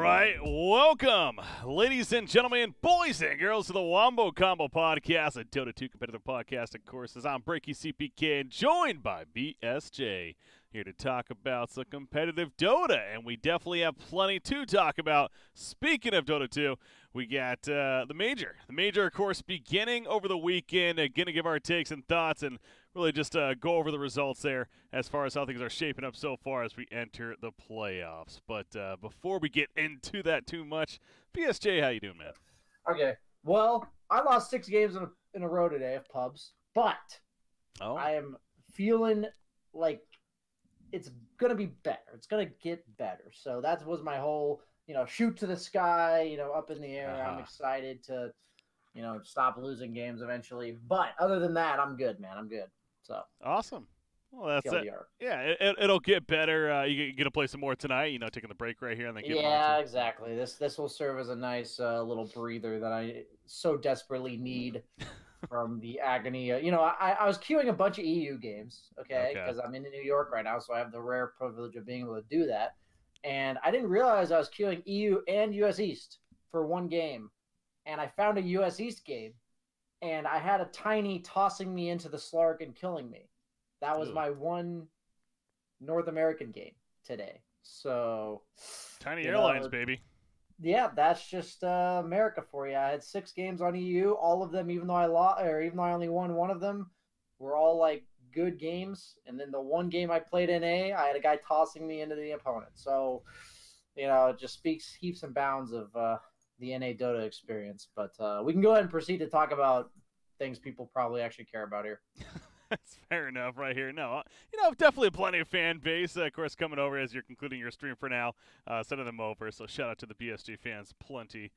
right, welcome, ladies and gentlemen, boys and girls, to the Wombo Combo Podcast, a Dota 2 competitive podcast, of course, as I'm Breaky CPK and joined by BSJ, here to talk about some competitive Dota, and we definitely have plenty to talk about. Speaking of Dota 2, we got the Major. The Major, of course, beginning over the weekend, going to give our takes and thoughts and really just go over the results there as far as how things are shaping up so far as we enter the playoffs. But before we get into that too much, BSJ, how you doing, man? Okay. Well, I lost 6 games in a row today of pubs, but I am feeling like it's going to be better. It's going to get better. So that was my whole, shoot to the sky, up in the air. I'm excited to, stop losing games eventually. But other than that, I'm good, man. I'm good. So awesome. Well, that's it. TLDR. Yeah, it'll get better. You're going to play some more tonight, taking the break right here. And then yeah, exactly. This will serve as a nice little breather that I so desperately need from the agony. I was queuing a bunch of EU games, okay, because I'm in New York right now, so I have the rare privilege of being able to do that. And I didn't realize I was queuing EU and US East for one game. And I found a US East game, and I had a tiny tossing me into the Slark and killing me. That was my one North American game today. So Tiny Airlines, baby. Yeah, that's just America for you. I had 6 games on EU, all of them, even though I lost, or even though I only won one of them, were all like good games. And then the one game I played in A, I had a guy tossing me into the opponent. So, it just speaks heaps and bounds of the NA Dota experience. But we can go ahead and proceed to talk about things people probably actually care about here. That's fair enough right here. No, definitely plenty of fan base, of course, coming over as you're concluding your stream for now, sending them over. So shout out to the BSG fans, plenty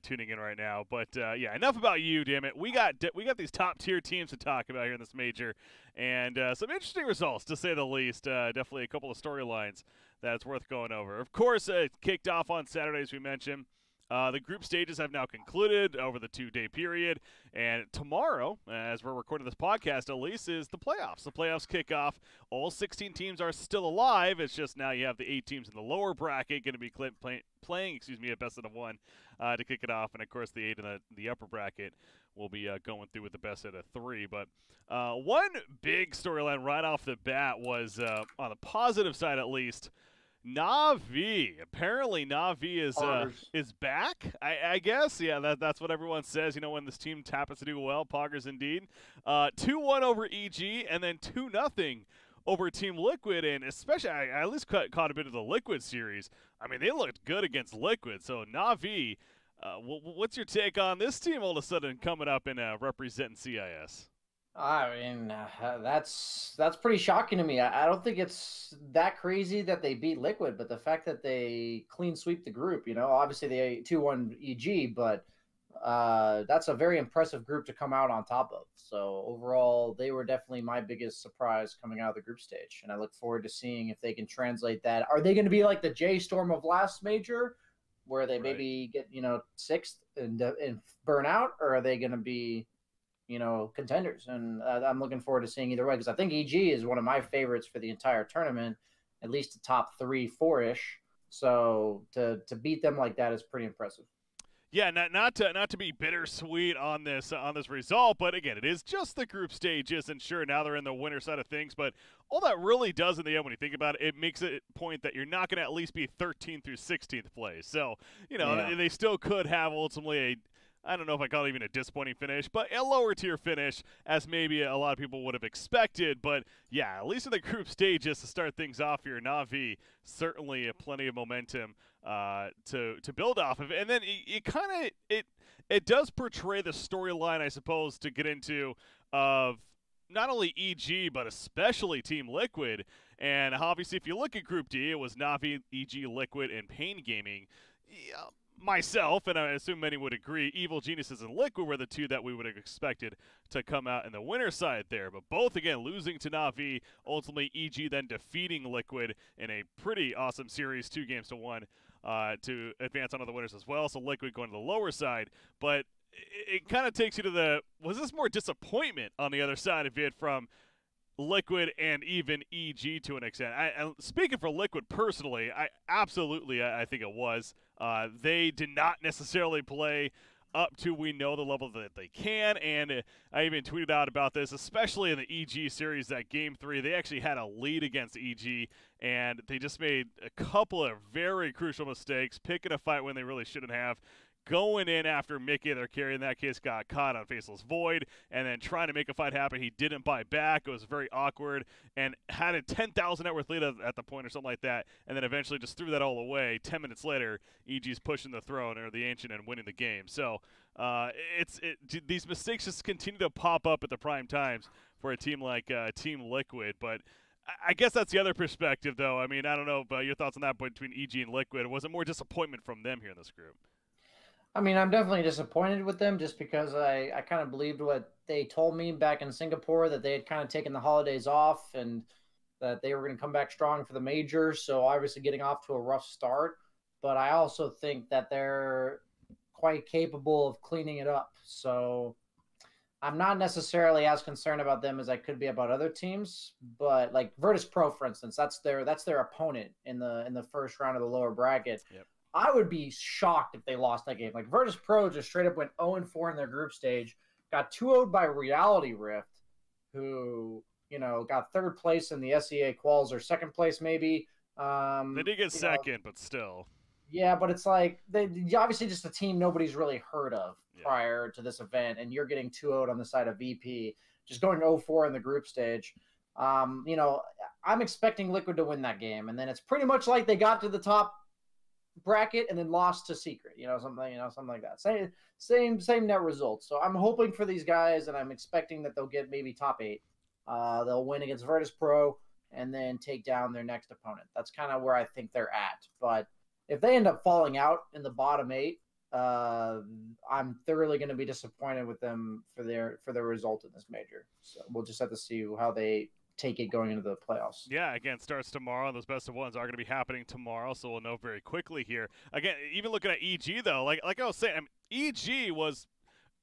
tuning in right now. But yeah, enough about you, damn it. We got these top tier teams to talk about here in this major, and some interesting results to say the least. Definitely a couple of storylines that's worth going over. Of course, it kicked off on Saturday, as we mentioned. The group stages have now concluded over the 2-day period, and tomorrow, as we're recording this podcast, at least, is the playoffs. The playoffs kick off. All 16 teams are still alive. It's just now you have the 8 teams in the lower bracket going to be playing a best of 1 to kick it off, and of course the 8 in the upper bracket will be going through with the best out of 3. But one big storyline right off the bat was, on the positive side at least, Na'Vi. Apparently Na'Vi is back, I guess. Yeah, that's what everyone says, when this team happens to do well. Poggers indeed. 2-1 over EG, and then 2-0 over Team Liquid, and especially I at least caught a bit of the Liquid series. I mean, they looked good against Liquid, so Na'Vi, what's your take on this team all of a sudden coming up and representing CIS? I mean, that's pretty shocking to me. I don't think it's that crazy that they beat Liquid, but the fact that they clean sweep the group, obviously they 2-1 EG, but that's a very impressive group to come out on top of. So overall, they were definitely my biggest surprise coming out of the group stage, and I look forward to seeing if they can translate that. Are they going to be like the J Storm of last major, where they maybe get 6th and burn out, or are they going to be contenders? And I'm looking forward to seeing either way, because I think EG is one of my favorites for the entire tournament, at least the top 3, 4-ish. So to beat them like that is pretty impressive. Yeah, not to be bittersweet on this result, but again, it is just the group stages, and sure, now they're in the winner side of things, but all that really does in the end, when you think about it, it makes it a point that you're not going to at least be 13th through 16th place. So, they still could have ultimately I don't know if I call it even a disappointing finish, but a lower tier finish, as maybe a lot of people would have expected. But yeah, at least in the group stages to start things off here, Na'Vi certainly plenty of momentum to build off of. And then it does portray the storyline, I suppose, to get into of not only EG but especially Team Liquid. And obviously, if you look at Group D, it was Na'Vi, EG, Liquid, and Pain Gaming. Yeah, myself, and I assume many would agree, Evil Geniuses and Liquid were the 2 that we would have expected to come out in the winner side there. But both, again, losing to Na'Vi, ultimately EG then defeating Liquid in a pretty awesome series, 2-1, to advance onto the winners as well. So Liquid going to the lower side. But it kind of takes you to was this more disappointment on the other side of it from Liquid and even EG to an extent. And speaking for Liquid personally, I think it was. They did not necessarily play up to we know the level that they can, and I even tweeted out about this, especially in the EG series, that Game 3, they actually had a lead against EG, and they just made a couple of very crucial mistakes, picking a fight when they really shouldn't have, going in after Mickey, their carry in that case, got caught on Faceless Void, and then trying to make a fight happen. He didn't buy back. It was very awkward, and had a 10,000 net worth lead at the point or something like that, and then eventually just threw that all away. 10 minutes later, EG's pushing the throne, or the Ancient, and winning the game. So these mistakes just continue to pop up at the prime times for a team like Team Liquid, but I guess that's the other perspective, though. I mean, I don't know about your thoughts on that between EG and Liquid. Was it more disappointment from them here in this group? I mean, I'm definitely disappointed with them just because I kind of believed what they told me back in Singapore, that they had kind of taken the holidays off and that they were going to come back strong for the majors. So obviously getting off to a rough start. But I also think that they're quite capable of cleaning it up. So I'm not necessarily as concerned about them as I could be about other teams. But like Virtus Pro, for instance, that's their opponent in the first round of the lower bracket. Yep. I would be shocked if they lost that game. Like Virtus Pro just straight up went 0-4 in their group stage, got 2-0'd by Reality Rift, who, got third place in the SEA quals, or second place maybe. They did get second, but still. Yeah, but it's like they obviously just a team nobody's really heard of prior to this event, and you're getting 2-0'd on the side of VP, just going 0-4 in the group stage. I'm expecting Liquid to win that game, and then it's pretty much like they got to the top bracket and then lost to Secret, something like that. Same net results. So I'm hoping for these guys, and I'm expecting that they'll get maybe top 8. They'll win against Virtus Pro and then take down their next opponent. That's kind of where I think they're at. But if they end up falling out in the bottom 8, I'm thoroughly going to be disappointed with them for their result in this major. So we'll just have to see how they take it going into the playoffs. Yeah, again, starts tomorrow. Those best of ones are going to be happening tomorrow, so we'll know very quickly here. Again, even looking at EG, though, like I was saying, EG was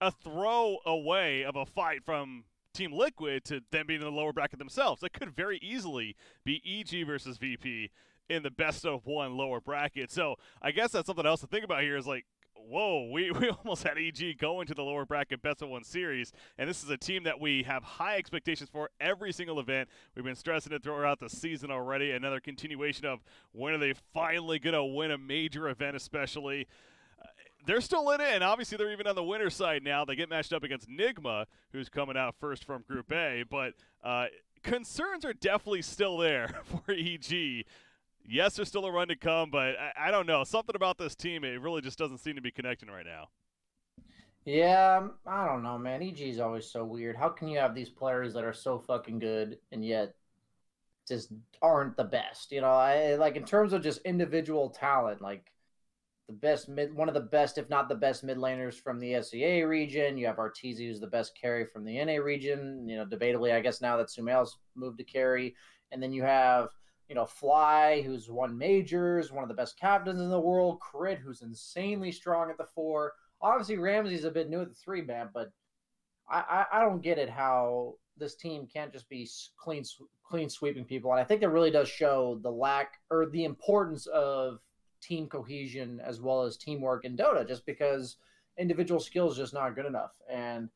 a throw away of a fight from Team Liquid to them being in the lower bracket themselves. That could very easily be EG versus VP in the best of one lower bracket. So I guess that's something else to think about here is like, whoa, we almost had EG going to the lower bracket best of one series, and this is a team that we have high expectations for every single event. We've been stressing it throughout the season already. Another continuation of when are they finally going to win a major event, especially. They're still in it, and obviously they're even on the winner's side now. They get matched up against Nigma, who's coming out first from Group A, but concerns are definitely still there for EG. Yes, there's still a run to come, but I don't know. Something about this team, it really just doesn't seem to be connecting right now. Yeah, I don't know, man. EG is always so weird. How can you have these players that are so fucking good and yet just aren't the best? I like in terms of just individual talent, like one of the best, if not the best mid laners from the SEA region. You have Arteezy, who's the best carry from the NA region. Debatably, I guess now that Sumail's moved to carry. And then you have Fly, who's won majors, one of the best captains in the world. Crit, who's insanely strong at the 4. Obviously, Ramsey's a bit new at the 3, man, but I don't get it how this team can't just be clean sweeping people. And I think it really does show the lack or the importance of team cohesion as well as teamwork in Dota, just because individual skill is just not good enough. And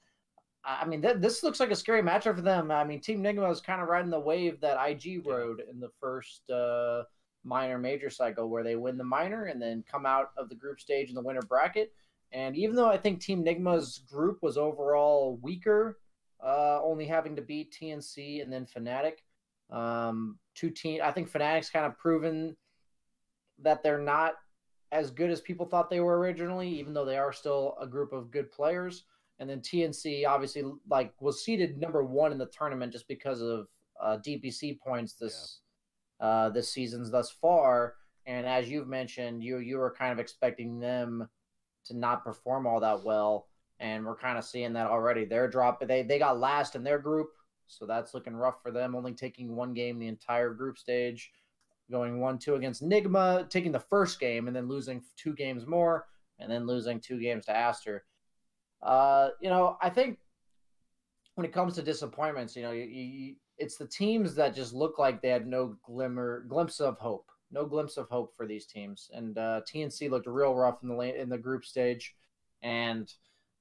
I mean, this looks like a scary matchup for them. I mean, Team Nigma is kind of riding the wave that IG rode in the first minor major cycle, where they win the minor and then come out of the group stage in the winner bracket. And even though I think Team Nigma's group was overall weaker, only having to beat TNC and then Fnatic, I think Fnatic's kind of proven that they're not as good as people thought they were originally, even though they are still a group of good players. And then TNC obviously was seeded number 1 in the tournament just because of DPC points this season's thus far. And as you've mentioned, you were kind of expecting them to not perform all that well, and we're kind of seeing that already. They're dropping. They got last in their group, so that's looking rough for them. Only taking 1 game the entire group stage, going 1-2 against Nigma, taking the first game and then losing 2 games more, and then losing 2 games to Aster. I think when it comes to disappointments, it's the teams that just look like they had no glimpse of hope. No glimpse of hope for these teams. And TNC looked real rough in the group stage. And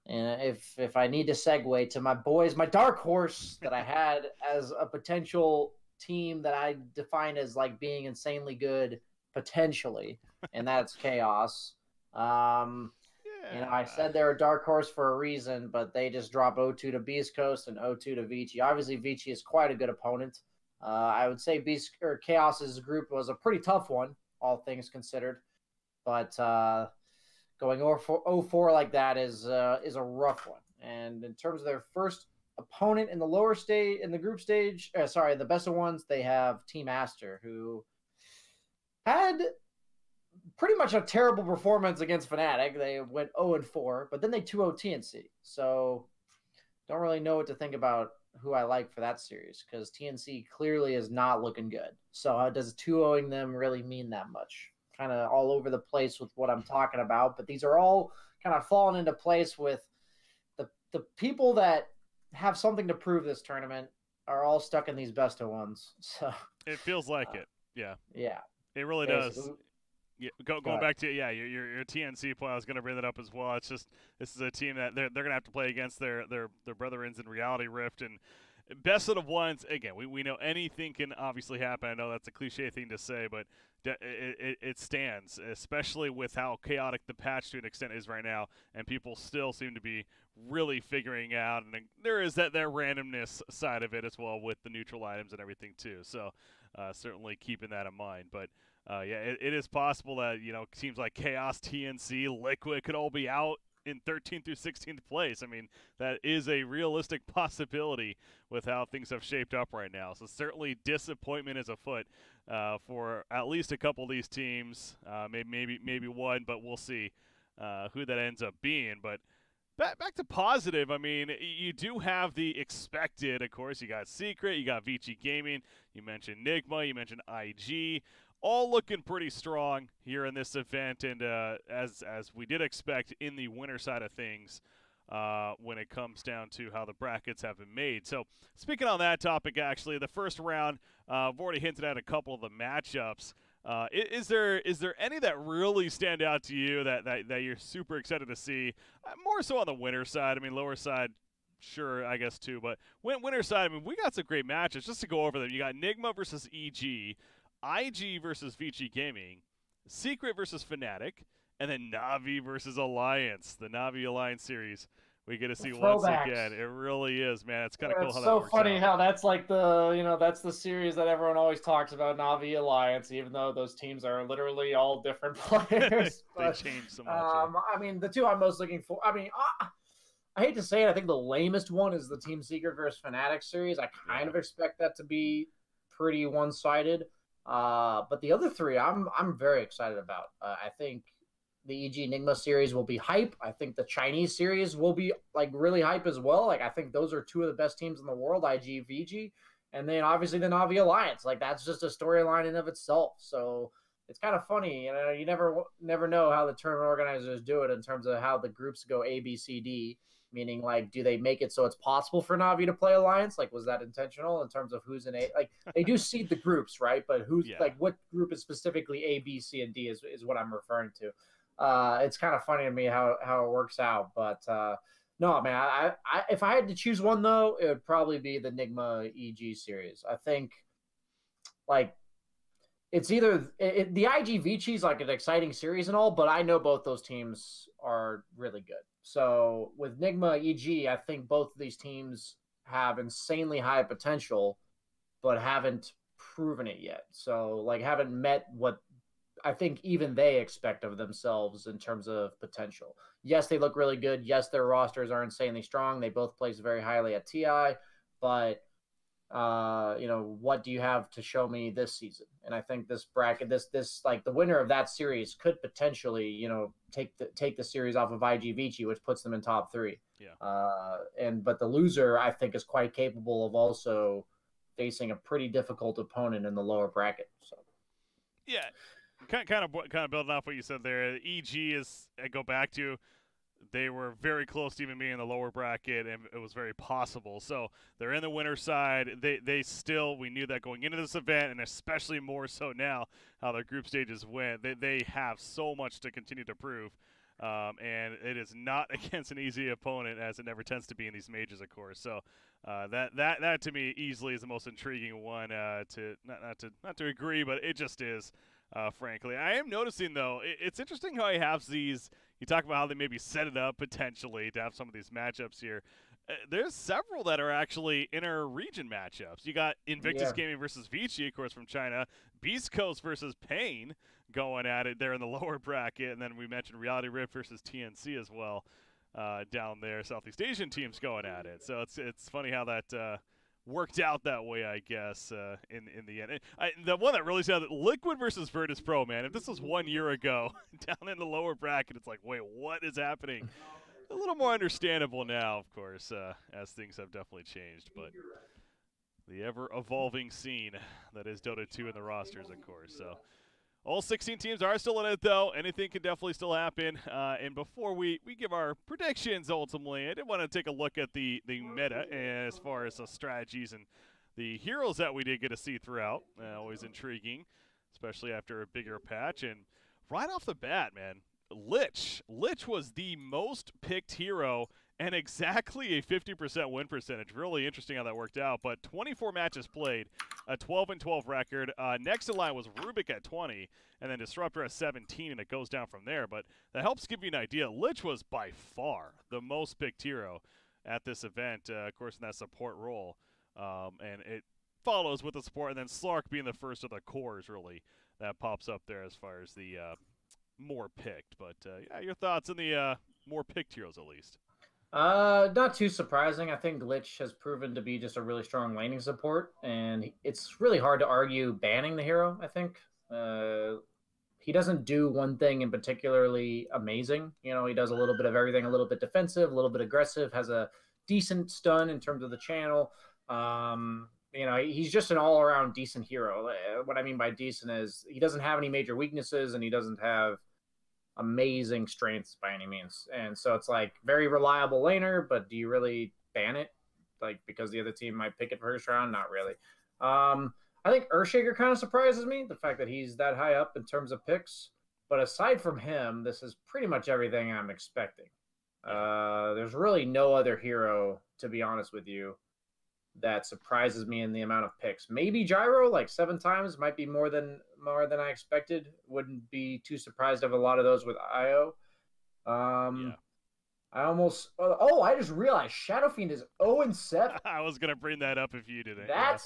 if I need to segue to my boys, my dark horse that I had as a potential team that I define as like being insanely good potentially, and that's Chaos. I said they're a dark horse for a reason, but they just drop 0-2 to Beast Coast and 0-2 to Vici. Obviously, Vici is quite a good opponent. I would say Chaos's group was a pretty tough one, all things considered. But going 0-4 like that is a rough one. And in terms of their first opponent in the lower stage, in the group stage, the best of ones, they have Team Aster, who had pretty much a terrible performance against Fnatic. They went 0-4, but then they 2-0 TNC. So don't really know what to think about who I like for that series, because TNC clearly is not looking good. So does 2-0ing them really mean that much? Kind of all over the place with what I'm talking about, but these are all kind of falling into place with the people that have something to prove this tournament are all stuck in these best of ones. So it feels like it. Yeah. Yeah. It really basically. does. Yeah, going back to your TNC point, I was going to bring that up as well. It's just this is a team that they're going to have to play against their brethrens in Reality Rift, and best of ones. Again, we know anything can obviously happen. I know that's a cliche thing to say, but it stands, especially with how chaotic the patch to an extent is right now, and people still seem to be really figuring out. And there is that randomness side of it as well with the neutral items and everything too. So certainly keeping that in mind, but. It is possible that teams like Chaos, TNC, Liquid could all be out in 13th through 16th place. I mean, that is a realistic possibility with how things have shaped up right now. So certainly disappointment is afoot for at least a couple of these teams, maybe one, but we'll see who that ends up being. But back to positive, I mean, you do have the expected, of course. You got Secret, you got Vici Gaming, you mentioned Nigma, you mentioned IG. All looking pretty strong here in this event, and as we did expect in the winner side of things when it comes down to how the brackets have been made. So speaking on that topic, actually, the first round, I've already hinted at a couple of the matchups. Is there any that really stand out to you that you're super excited to see? More so on the winner side. I mean, lower side, sure, I guess too, but winner side, I mean, we got some great matches. Just to go over them, you got Nigma versus EG. IG versus Vici Gaming, Secret versus Fnatic, and then Na'Vi versus Alliance. The Na'Vi Alliance series we get to see once again. It really is, man. It's kind of cool how that works. It's so funny how that's like that's the series that everyone always talks about, Na'Vi Alliance, even though those teams are literally all different players. They change so much. I mean, the two I'm most looking for, I hate to say it, I think the lamest one is the Team Secret versus Fnatic series. I kind of expect that to be pretty one-sided. But the other three, I'm very excited about. I think the EG Enigma series will be hype. I think the Chinese series will be like really hype as well. Like I think those are two of the best teams in the world, IG, VG, and then obviously the Na'Vi Alliance. Like that's just a storyline in of itself. So it's kind of funny, you never know how the tournament organizers do it in terms of how the groups go A, B, C, D. Meaning, like, do they make it so it's possible for Na'Vi to play Alliance? Like, was that intentional in terms of who's in A? Like, they do seed the groups, right? But like, what group is specifically A, B, C, and D is what I'm referring to. It's kind of funny to me how it works out. But no, man, I if I had to choose one, though, it would probably be the Nigma EG series. I think, like, it's either the IG Vici is like an exciting series and all, but I know both those teams are really good. So with Nigma EG, I think both of these teams have insanely high potential, but haven't proven it yet. So like haven't met what I think even they expect of themselves in terms of potential. Yes, they look really good. Yes, their rosters are insanely strong. They both place very highly at TI, but what do you have to show me this season? And I think this bracket, this like the winner of that series could potentially, take the series off of IG Vici, which puts them in top 3. Yeah. But the loser, I think, is quite capable of also facing a pretty difficult opponent in the lower bracket. So, yeah, kind of building off what you said there. EG is, I go back to, they were very close to even being in the lower bracket, and it was very possible. So they're in the winner side. They still, we knew that going into this event, and especially more so now how their group stages went. They have so much to continue to prove. And it is not against an easy opponent, as it never tends to be in these majors, of course. So that to me easily is the most intriguing one. To not to agree, but it just is. Frankly, I am noticing though, it's interesting how he has these. You talk about how they maybe set it up potentially to have some of these matchups here. There's several that are actually inter-region matchups. You got Invictus Gaming versus Vici, of course, from China. Beast Coast versus Pain going at it there in the lower bracket. And then we mentioned Reality Rift versus TNC as well down there. Southeast Asian teams going at it. So it's funny how that worked out that way, I guess, in the end. The one that really sounded Liquid versus Virtus Pro, man. If this was 1 year ago down in the lower bracket, it's like, wait, what is happening? A little more understandable now, of course, as things have definitely changed. But the ever-evolving scene that is Dota 2 in the rosters, of course. So all 16 teams are still in it, though. Anything can definitely still happen. And before we give our predictions, ultimately, I did want to take a look at the meta as far as the strategies and the heroes that we did get to see throughout. Always intriguing, especially after a bigger patch. And right off the bat, man, Lich was the most picked hero and exactly a 50% win percentage. Really interesting how that worked out. But 24 matches played, a 12-12 record. Next in line was Rubik at 20, and then Disruptor at 17, and it goes down from there. But that helps give you an idea. Lich was by far the most picked hero at this event, of course, in that support role. And it follows with the support, and then Slark being the first of the cores, really, that pops up there as far as the more picked. But yeah, your thoughts on the more picked heroes, at least. Not too surprising. I think Glitch has proven to be just a really strong laning support, and it's really hard to argue banning the hero, I think. He doesn't do one thing in particularly amazing. You know, he does a little bit of everything, a little bit defensive, a little bit aggressive, has a decent stun in terms of the channel. You know, he's just an all-around decent hero. What I mean by decent is he doesn't have any major weaknesses, and he doesn't have amazing strengths by any means. And so it's like very reliable laner, but do you really ban it? Like, because the other team might pick it first round? Not really. I think Earthshaker kind of surprises me, the fact that he's that high up in terms of picks. But aside from him, this is pretty much everything I'm expecting. There's really no other hero, to be honest with you, that surprises me in the amount of picks. Maybe Gyro, like 7 times, might be more than I expected. Wouldn't be too surprised of a lot of those with IO. I just realized Shadow Fiend is 0-7. I was gonna bring that up if you didn't. That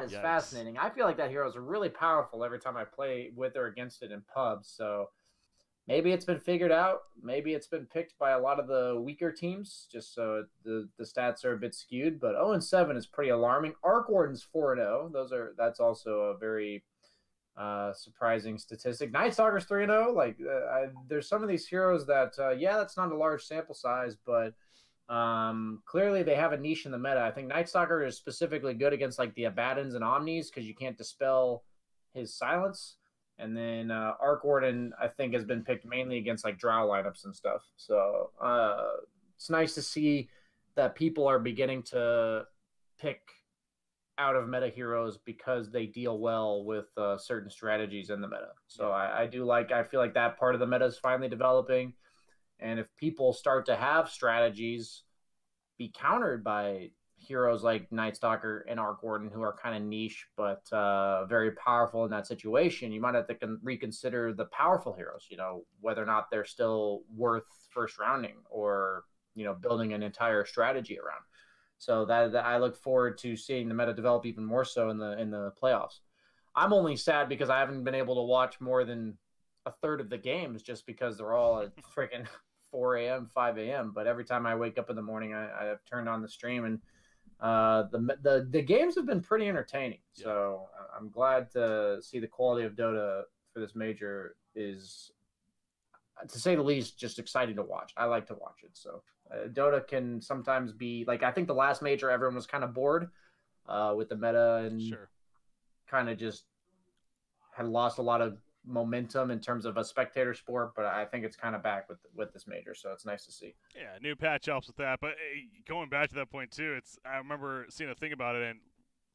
is fascinating. I feel like that hero is really powerful every time I play with or against it in pubs. So maybe it's been figured out. Maybe it's been picked by a lot of the weaker teams, just so the stats are a bit skewed. But 0-7 is pretty alarming. Arc Warden's 4-0. That's also a very surprising statistic. Night Stalker's 3-0. Like, there's some of these heroes that, that's not a large sample size, but clearly they have a niche in the meta. I think Night Stalker is specifically good against like the Abaddons and Omnis because you can't dispel his silence. And then Arc Warden, I think, has been picked mainly against like Drow lineups and stuff. So it's nice to see that people are beginning to pick out of meta heroes because they deal well with certain strategies in the meta. So I feel like that part of the meta is finally developing. And if people start to have strategies be countered by heroes like Night Stalker and Arc Warden, who are kind of niche but very powerful in that situation, you might have to reconsider the powerful heroes, you know, whether or not they're still worth first rounding or, you know, building an entire strategy around. So that I look forward to seeing the meta develop even more so in the playoffs. I'm only sad because I haven't been able to watch more than a third of the games just because they're all at freaking 4 a.m., 5 a.m. But every time I wake up in the morning, I've turned on the stream, and the games have been pretty entertaining. Yeah. So I'm glad to see the quality of Dota for this major is, to say the least, just exciting to watch. I like to watch it. So Dota can sometimes be like, I think the last major everyone was kind of bored with the meta and kind of just had lost a lot of momentum in terms of a spectator sport, but I think it's kind of back with this major, so it's nice to see. Yeah, new patch helps with that. But going back to that point too, I remember seeing a thing about it and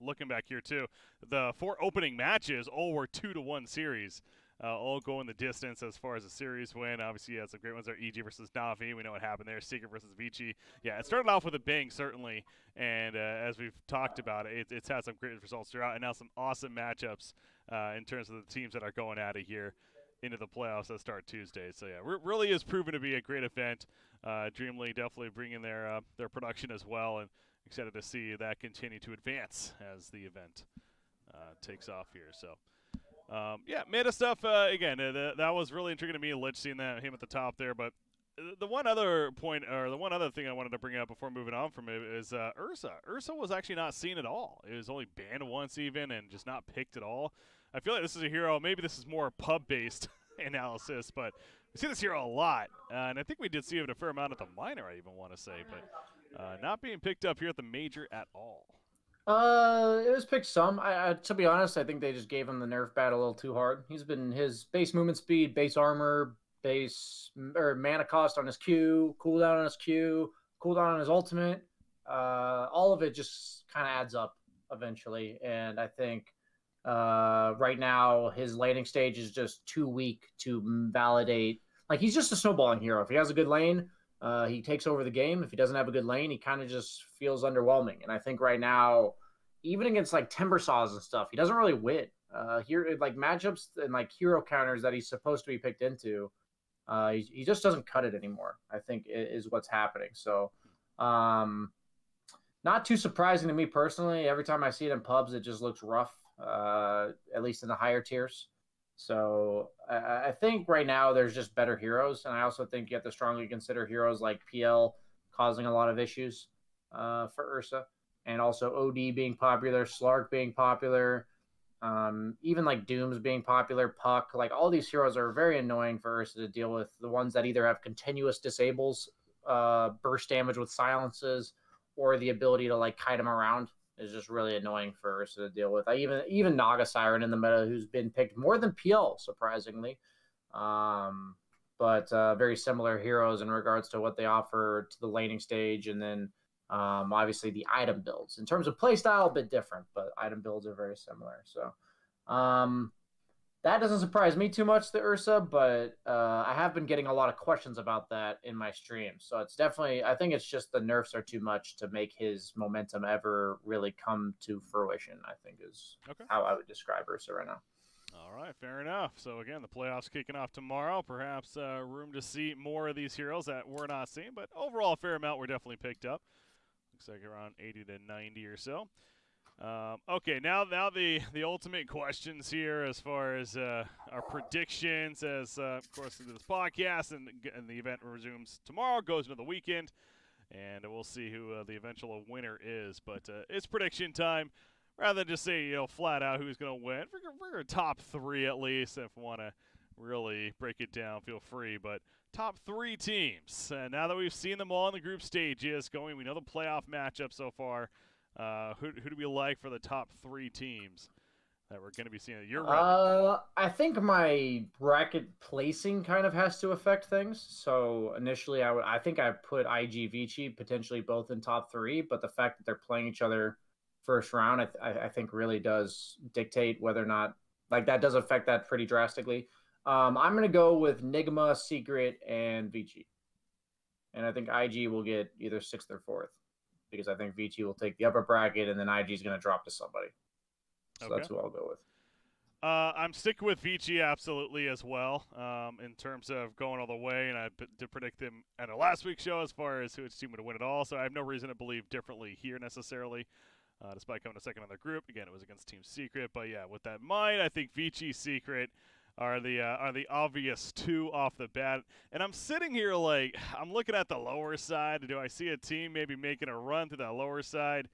looking back here too. The 4 opening matches all were 2-1 series. All going the distance as far as a series win. Obviously, you had some great ones there. EG versus Navi. We know what happened there. Secret versus Vici. Yeah, it started off with a bang, certainly. And as we've talked about, it's had some great results throughout. And now some awesome matchups in terms of the teams that are going at it here into the playoffs that start Tuesday. So, yeah, really is proven to be a great event. Dream League definitely bringing their production as well. And excited to see that continue to advance as the event takes off here. So. Yeah, meta stuff, again, that was really intriguing to me, Lich, seeing him at the top there, but the one other point, or the one other thing I wanted to bring up before moving on from it is Ursa. Ursa was actually not seen at all. It was only banned once even, and just not picked at all. I feel like this is a hero, maybe this is more pub-based analysis, but we see this hero a lot, and I think we did see it a fair amount at the minor, I even want to say, but not being picked up here at the major at all. It was picked some. To be honest, I think they just gave him the nerf bat a little too hard. He's been his base movement speed, base armor, base or mana cost on his Q, cooldown on his Q, cooldown on his ultimate. All of it just kind of adds up eventually. And I think right now his laning stage is just too weak to validate. Like, he's just a snowballing hero. If he has a good lane, he takes over the game. If he doesn't have a good lane, he kind of just feels underwhelming. And I think right now, even against like Timber Saws and stuff, he doesn't really win. Here, like matchups and like hero counters that he's supposed to be picked into, he just doesn't cut it anymore, I think is what's happening. So not too surprising to me personally. Every time I see it in pubs, it just looks rough, at least in the higher tiers. So I think right now there's just better heroes, and I also think you have to strongly consider heroes like PL causing a lot of issues for Ursa, and also OD being popular, Slark being popular, even like Dooms being popular, Puck. Like, all these heroes are very annoying for Ursa to deal with. The ones that either have continuous disables, burst damage with silences, or the ability to like kite them around is just really annoying for Ursa to deal with. Even Naga Siren in the meta, who's been picked more than PL, surprisingly. But very similar heroes in regards to what they offer to the laning stage, and then obviously the item builds. In terms of playstyle, a bit different, but item builds are very similar. So that doesn't surprise me too much, the Ursa, but I have been getting a lot of questions about that in my stream. So it's definitely, I think it's just the nerfs are too much to make his momentum ever really come to fruition, I think is how I would describe Ursa right now. All right, fair enough. So again, the playoffs kicking off tomorrow. Perhaps room to see more of these heroes that we're not seeing, but overall a fair amount were definitely picked up. Looks like around 80 to 90 or so. Okay, now the ultimate questions here as far as our predictions, as of course into this podcast, and the event resumes tomorrow, goes into the weekend, and we'll see who the eventual winner is. But it's prediction time. Rather than just say, flat out who's going to win, we're top 3 at least. If you want to really break it down, feel free. But top 3 teams. Now that we've seen them all in the group stages going, we know the playoff matchup so far. Who do we like for the top 3 teams that we're going to be seeing? You're right. I think my bracket placing kind of has to affect things. So initially, I think I put IG Vici potentially both in top 3, but the fact that they're playing each other first round, I think really does dictate whether or not, like, that does affect that pretty drastically. I'm going to go with Nigma, Secret, and Vici. And I think IG will get either 6th or 4th, because I think Vici will take the upper bracket, and then IG is going to drop to somebody. So that's who I'll go with. I'm sticking with Vici absolutely as well, in terms of going all the way, and I did predict them at our last week's show as far as which team would win it all, so I have no reason to believe differently here necessarily. Despite coming to second in the group. Again, it was against Team Secret, but yeah, with that in mind, I think Vici, Secret are the obvious 2 off the bat. And I'm sitting here like, I'm looking at the lower side. Do I see a team maybe making a run through that lower side?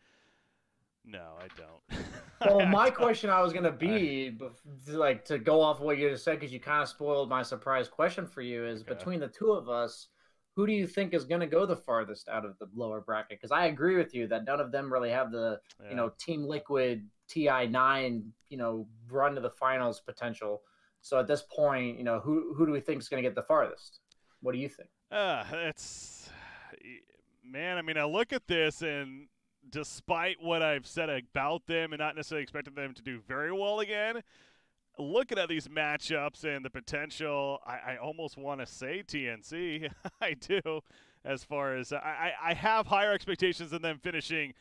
No, I don't. Well, my question I was going to be, like, to go off of what you just said, because you kind of spoiled my surprise question for you, is between the 2 of us, who do you think is going to go the farthest out of the lower bracket? Because I agree with you that none of them really have the, Team Liquid TI9, run to the finals potential. So at this point, who do we think is going to get the farthest? What do you think? It's man. I mean, I look at this, and despite what I've said about them, and not necessarily expecting them to do very well again, looking at these matchups and the potential, I almost want to say TNC. I do. As far as I have higher expectations than them finishing,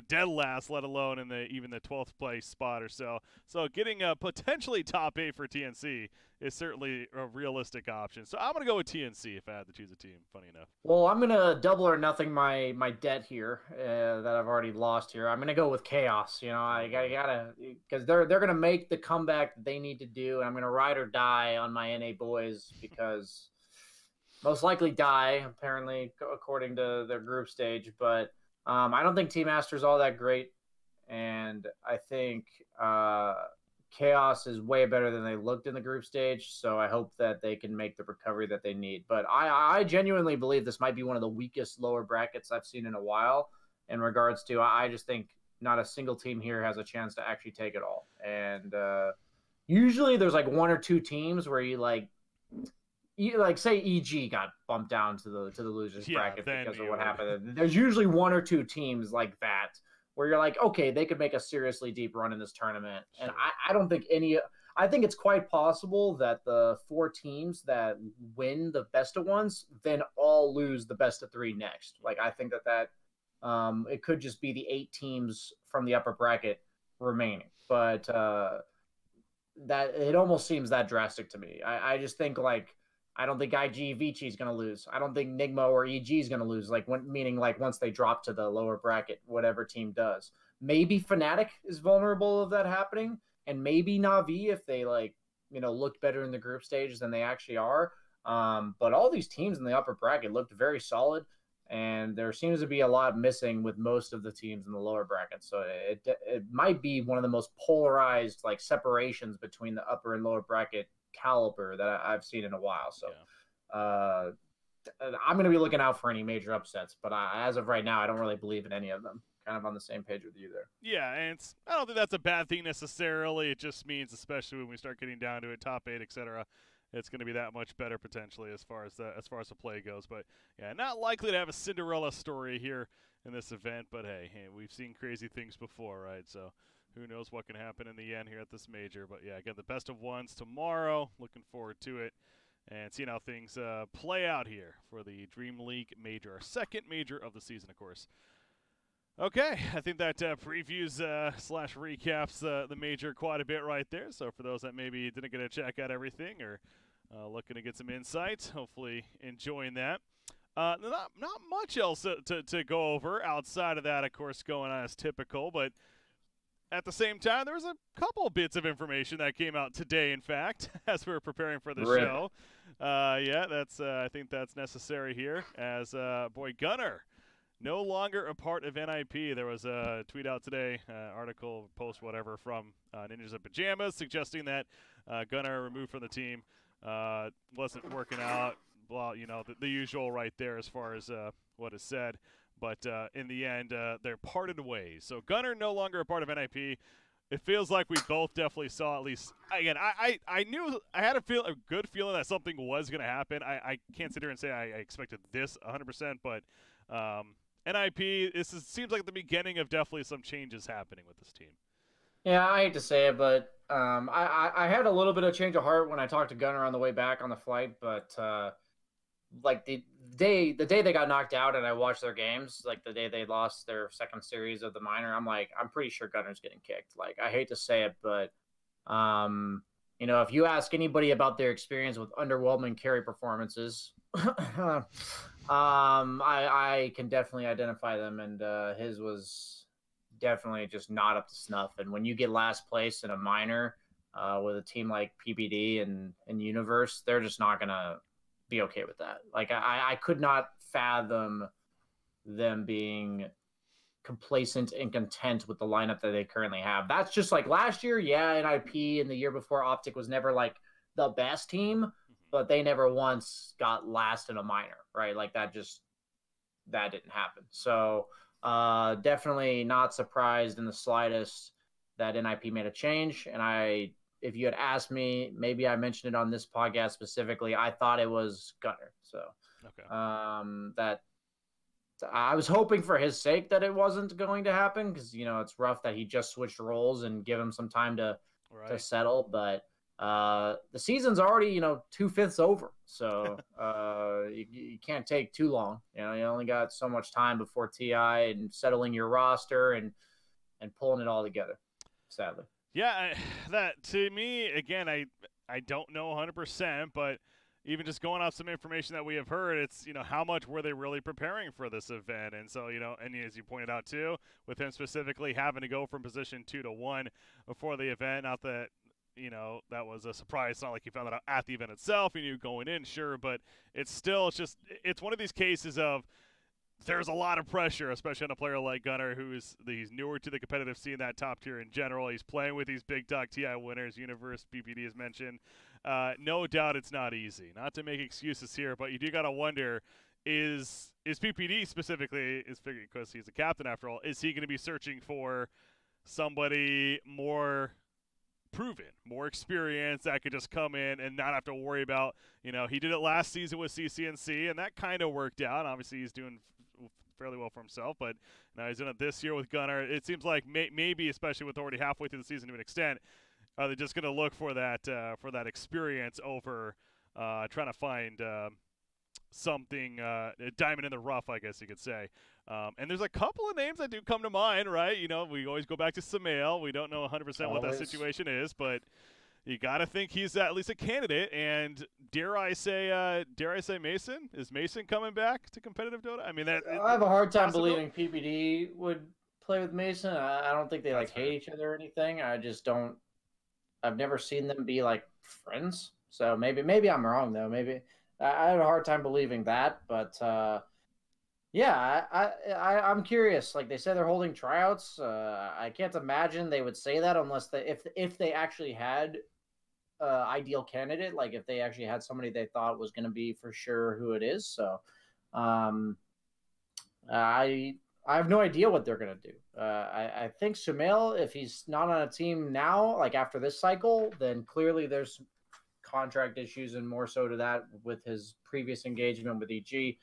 dead last, let alone in even the 12th place spot or so. So getting a potentially top 8 for TNC is certainly a realistic option. So I'm gonna go with TNC if I had to choose a team. Funny enough. Well, I'm gonna double or nothing my debt here that I've already lost here. I'm gonna go with Chaos. I gotta because they're gonna make the comeback that they need to do, and I'm gonna ride or die on my NA boys because. Most likely die, apparently, according to their group stage. But I don't think Team Master's all that great. And I think Chaos is way better than they looked in the group stage. So I hope that they can make the recovery that they need. But I genuinely believe this might be one of the weakest lower brackets I've seen in a while in regards to, I just think not a single team here has a chance to actually take it all. And usually there's like one or two teams where you say EG got bumped down to the losers bracket because of what happened. There's usually one or two teams like that where you're like, okay, they could make a seriously deep run in this tournament. Sure. And I don't think I think it's quite possible that the 4 teams that win the best of ones then all lose the best of 3 next. Like I think that it could just be the 8 teams from the upper bracket remaining. But that it almost seems that drastic to me. I just think I don't think IG Vici is going to lose. I don't think Nigma or EG is going to lose. Meaning once they drop to the lower bracket, whatever team does. Maybe Fnatic is vulnerable of that happening, and maybe Na'Vi if they looked better in the group stages than they actually are. But all these teams in the upper bracket looked very solid, and there seems to be a lot missing with most of the teams in the lower bracket. So it might be one of the most polarized separations between the upper and lower bracket caliber that I've seen in a while. So I'm going to be looking out for any major upsets, but as of right now, I don't really believe in any of them. Kind of on the same page with you there. Yeah, and I don't think that's a bad thing necessarily. It just means, especially when we start getting down to it, top 8, etc., it's going to be that much better potentially as far as the play goes. But yeah, not likely to have a Cinderella story here in this event. But hey, we've seen crazy things before, right? So who knows what can happen in the end here at this major. But yeah, again, the best of ones tomorrow. Looking forward to it and seeing how things play out here for the Dream League major, our second major of the season, of course. Okay, I think that previews / recaps the major quite a bit right there. So for those that maybe didn't get to check out everything or looking to get some insight, hopefully enjoying that. Not much else to go over outside of that, of course, going on as typical. But at the same time, there was a couple bits of information that came out today, in fact, as we were preparing for the show. Yeah, I think that's necessary here as boy Gunnar. No longer a part of NIP. There was a tweet out today, article, post, whatever, from Ninjas in Pajamas suggesting that Gunnar removed from the team wasn't working out. Well, the usual right there as far as what is said. But in the end, they're parted ways. So Gunnar no longer a part of NIP. It feels like we both definitely saw at least. Again, I knew I had a good feeling that something was going to happen. I can't sit here and say I expected this 100%, but. NIP, seems like the beginning of definitely some changes happening with this team. Yeah, I hate to say it, but I had a little bit of change of heart when I talked to Gunnar on the way back on the flight, but the day they got knocked out and I watched their games, the day they lost their second series of the minor, I'm pretty sure Gunnar's getting kicked. I hate to say it, but if you ask anybody about their experience with underwhelming carry performances, I can definitely identify them, and his was definitely just not up to snuff. And when you get last place in a minor with a team like PBD and Universe, they're just not gonna be okay with that. I could not fathom them being complacent and content with the lineup that they currently have. That's just last year, yeah, NIP, and the year before Optic was never the best team, but they never once got last in a minor, right? That didn't happen. So definitely not surprised in the slightest that NIP made a change. And if you had asked me, maybe I mentioned it on this podcast specifically, I thought it was Gunner. So Okay. that I was hoping for his sake that it wasn't going to happen, because it's rough that he just switched roles and give him some time to settle. But the season's already 2/5 over, so you can't take too long. You only got so much time before TI and settling your roster and pulling it all together, sadly. Yeah, that to me again, I don't know 100%, but even just going off some information that we have heard, it's, how much were they really preparing for this event? And so, and as you pointed out too, with him specifically having to go from position 2 to 1 before the event, not that, that was a surprise. It's not like you found that out at the event itself. You knew going in, sure, but it's one of these cases of there's a lot of pressure, especially on a player like Gunner, he's newer to the competitive scene, that top tier in general. He's playing with these big dog TI winners, Universe, BPD is mentioned. No doubt it's not easy. Not to make excuses here, but you do got to wonder, is PPD specifically, because he's a captain after all, is he going to be searching for somebody more proven, more experienced, that could just come in and not have to worry about, he did it last season with CCNC, and that kind of worked out. Obviously, he's doing fairly well for himself, but now he's doing it this year with Gunner. It seems like maybe, especially with already halfway through the season to an extent, they're just going to look for that experience over trying to find something, a diamond in the rough, I guess you could say. And there's a couple of names that do come to mind, right? We always go back to Samael. We don't know 100% what that situation is, but you got to think he's at least a candidate. And dare I say Mason? Is Mason coming back to competitive Dota? I mean, I have a hard time believing PPD would play with Mason. I don't think they hate each other or anything. I just don't. I've never seen them be like friends. So maybe I'm wrong though. Maybe I have a hard time believing that. But yeah, I'm curious. Like they said, they're holding tryouts. I can't imagine they would say that unless if they actually had ideal candidate, like if they actually had somebody they thought was going to be for sure who it is. So I have no idea what they're going to do. I think Sumail, if he's not on a team now, like after this cycle, then clearly there's contract issues, and more so to that with his previous engagement with EG.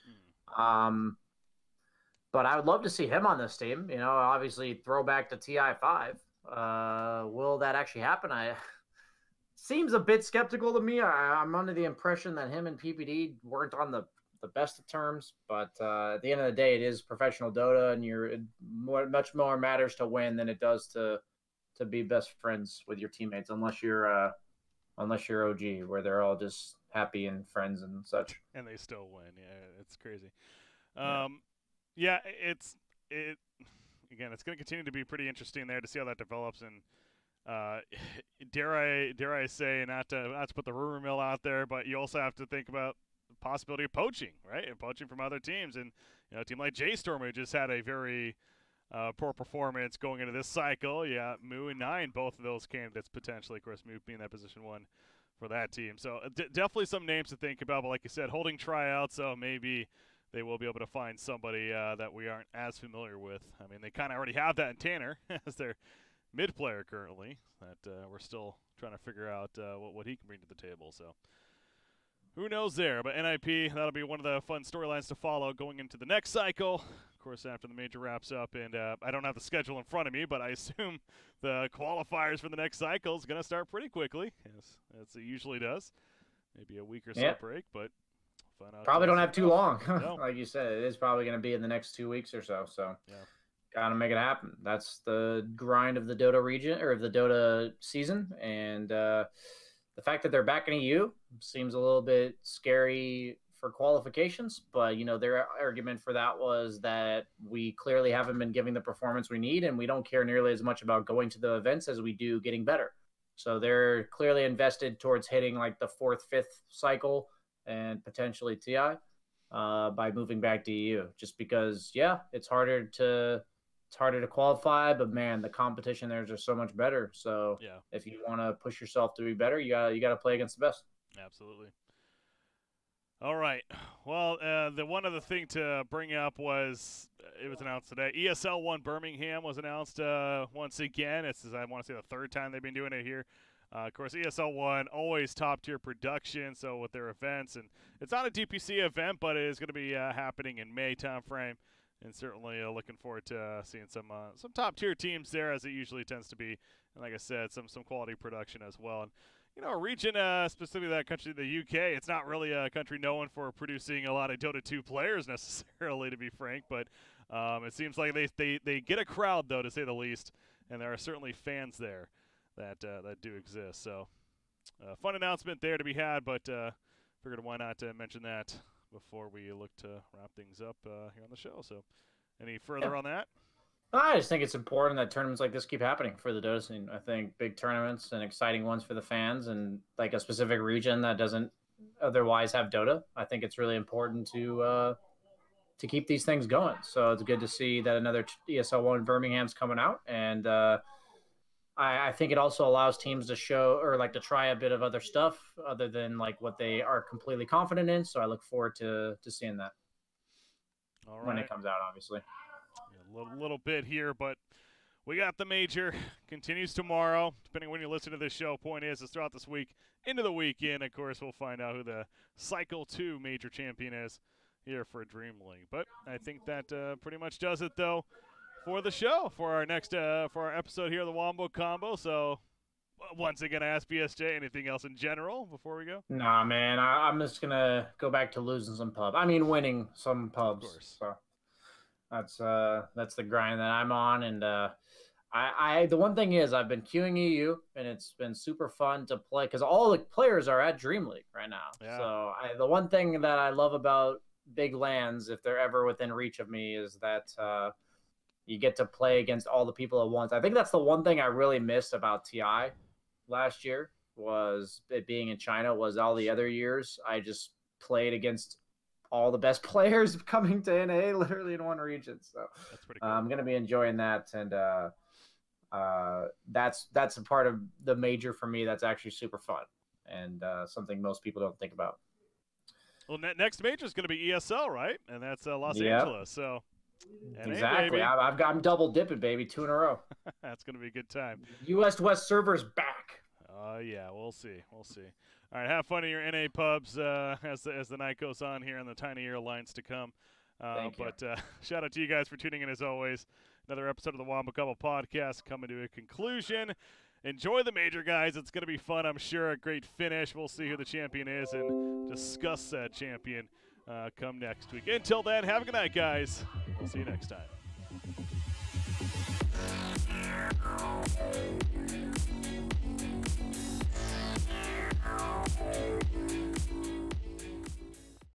But I would love to see him on this team. Obviously throwback to TI5. Will that actually happen? Seems a bit skeptical to me. I'm under the impression that him and PPD weren't on the best of terms, but at the end of the day, it is professional Dota, and much more matters to win than it does to be best friends with your teammates, unless you're OG, where they're all just happy and friends and such. And they still win. Yeah, it's crazy. Again, it's going to continue to be pretty interesting there to see how that develops. And dare I say, not to put the rumor mill out there, but you also have to think about the possibility of poaching, right? And poaching from other teams. And a team like J-Storm, who just had a very poor performance going into this cycle. Yeah, Moo and Nine, both of those candidates potentially. Of course, Moo being that position 1 for that team. So definitely some names to think about. But like you said, holding tryouts, so maybe they will be able to find somebody that we aren't as familiar with. I mean, they kind of already have that in Tanner as their mid player currently. That we're still trying to figure out what he can bring to the table. So who knows there? But NIP, that'll be one of the fun storylines to follow going into the next cycle. Of course, after the major wraps up, and I don't have the schedule in front of me, but I assume the qualifiers for the next cycle is going to start pretty quickly, as it usually does. Maybe a week or so break, but find out. Probably don't have too long. No. Like you said, it is probably going to be in the next 2 weeks or so. So yeah, gotta make it happen. That's the grind of the Dota region, or of the Dota season, and the fact that they're back in EU seems a little bit scary for qualifications, but their argument for that was that we clearly haven't been giving the performance we need, and we don't care nearly as much about going to the events as we do getting better. So they're clearly invested towards hitting like the 4th, 5th cycle and potentially TI by moving back to EU, just because it's harder to qualify, but man, the competition there is just so much better. So if you want to push yourself to be better, you got to play against the best. Absolutely. All right. Well, the one other thing to bring up was it was announced today. ESL 1 Birmingham was announced once again. It's, I want to say, the 3rd time they've been doing it here Of course, ESL One always top tier production. So with their events, and it's not a DPC event, but it is going to be happening in May timeframe, and certainly looking forward to seeing some top tier teams there, as it usually tends to be. And like I said, some quality production as well. And you know, a region, specifically that country, the UK, it's not really a country known for producing a lot of Dota 2 players necessarily, to be frank, but it seems like they get a crowd, though, to say the least, and there are certainly fans there that do exist. So, fun announcement there to be had, but figured why not mention that before we look to wrap things up here on the show. So, any further on that? I just think it's important that tournaments like this keep happening for the Dota scene. I think big tournaments and exciting ones for the fans, and like a specific region that doesn't otherwise have Dota. I think it's really important to keep these things going. So it's good to see that another ESL One Birmingham's coming out, and I think it also allows teams to show or like to try a bit of other stuff other than like what they are completely confident in. So I look forward to seeing that when it comes out, obviously. A little bit here, but we got the major. Continues tomorrow, depending on when you listen to this show. Point is, it's throughout this week into the weekend. Of course, we'll find out who the Cycle 2 major champion is here for Dream League. But I think that pretty much does it, though, for the show, for our next for our episode here of the Wombo Combo. So once again, I ask BSJ, anything else in general before we go? Nah, man, I'm just gonna go back to losing some pubs. I mean, winning some pubs. Of course. So that's the grind that I'm on, and I the one thing is I've been queuing EU, and it's been super fun to play because all the players are at Dream League right now. Yeah. So the one thing that I love about big LANs, if they're ever within reach of me, is that you get to play against all the people at once. I think that's the one thing I really missed about TI last year, was it being in China. Was all the other years I just played against all the best players coming to NA literally in one region. So that's pretty cool. I'm going to be enjoying that. And that's a part of the major for me that's actually super fun and something most people don't think about. Well, next major is going to be ESL, right? And that's Los Angeles. So NA, exactly. baby. I'm double dipping, baby, 2 in a row. That's going to be a good time. US West servers back. Yeah, we'll see. We'll see. All right, have fun in your NA pubs as the night goes on here in the Tiny Airlines to come. Thank you. But shout out to you guys for tuning in as always. Another episode of the Wombo Couple podcast coming to a conclusion. Enjoy the major, guys. It's going to be fun, I'm sure. A great finish. We'll see who the champion is and discuss that champion come next week. Until then, have a good night, guys. We'll see you next time.